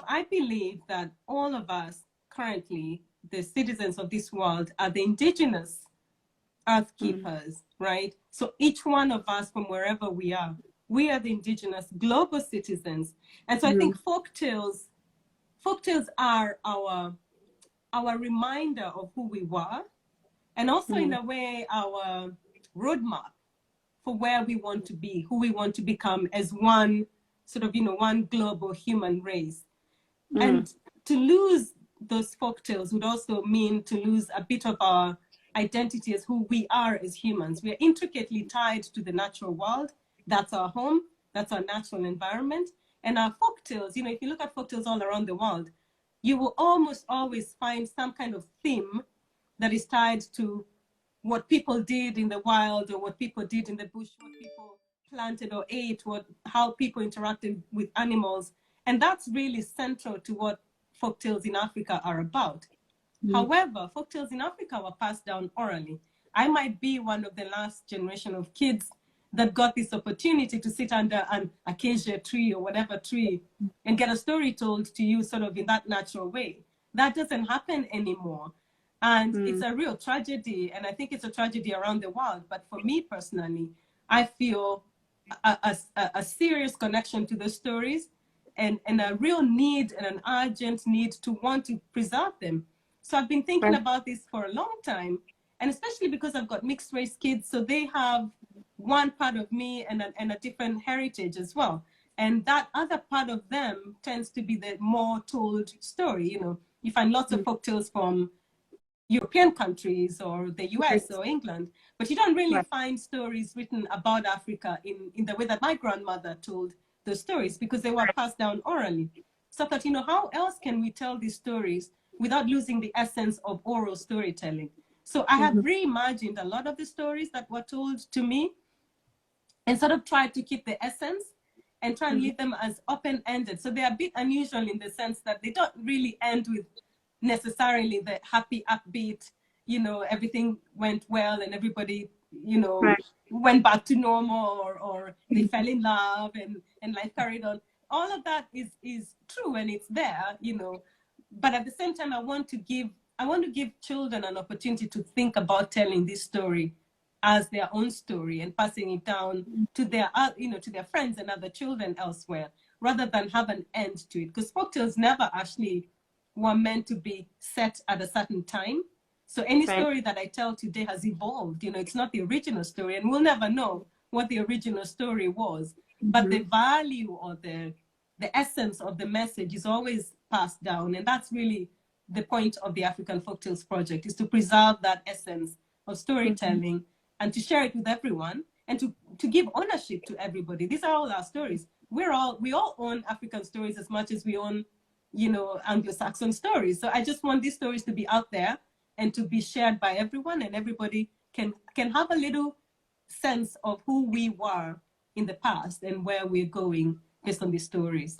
I believe that all of us currently, the citizens of this world, are the indigenous earth keepers, right? So each one of us from wherever we are the indigenous global citizens. And so I think folktales are our reminder of who we were, and also in a way our roadmap for where we want to be, who we want to become as one sort of, one global human race. And to lose those folktales would also mean to lose a bit of our identity as who we are as humans. We are intricately tied to the natural world. That's our home. That's our natural environment. And our folktales, if you look at folktales all around the world, you will almost always find some kind of theme that is tied to what people did in the wild, or what people did in the bush, what people planted or ate, how people interacted with animals. And that's really central to what folktales in Africa are about. However, folktales in Africa were passed down orally. I might be one of the last generation of kids that got this opportunity to sit under an acacia tree or whatever tree and get a story told to you sort of in that natural way. That doesn't happen anymore. And it's a real tragedy. And I think it's a tragedy around the world. But for me personally, I feel a serious connection to the stories, and a real need and an urgent need to want to preserve them. So I've been thinking about this for a long time, and especially because I've got mixed race kids, so they have one part of me and a different heritage as well. And that other part of them tends to be the more told story. You find lots of folktales from European countries or the US or England, but you don't really find stories written about Africa in the way that my grandmother told the stories, because they were passed down orally. So I thought, how else can we tell these stories without losing the essence of oral storytelling? So I have reimagined a lot of the stories that were told to me, and sort of tried to keep the essence and try and leave them as open-ended. So they're a bit unusual in the sense that they don't really end with necessarily the happy, upbeat, everything went well and everybody, went back to normal, or they fell in love and life carried on. All of that is true, and it's there, but at the same time, I want to give children an opportunity to think about telling this story as their own story and passing it down to their, to their friends and other children elsewhere, rather than have an end to it. Because folktales never actually were meant to be set at a certain time. So any story that I tell today has evolved. It's not the original story, and we'll never know what the original story was. But the value or the essence of the message is always passed down. And that's really the point of the African Folktales Project, is to preserve that essence of storytelling and to share it with everyone, and to give ownership to everybody. These are all our stories. We all own African stories as much as we own, Anglo-Saxon stories. So I just want these stories to be out there and to be shared by everyone, and everybody can have a little sense of who we were in the past and where we're going based on these stories.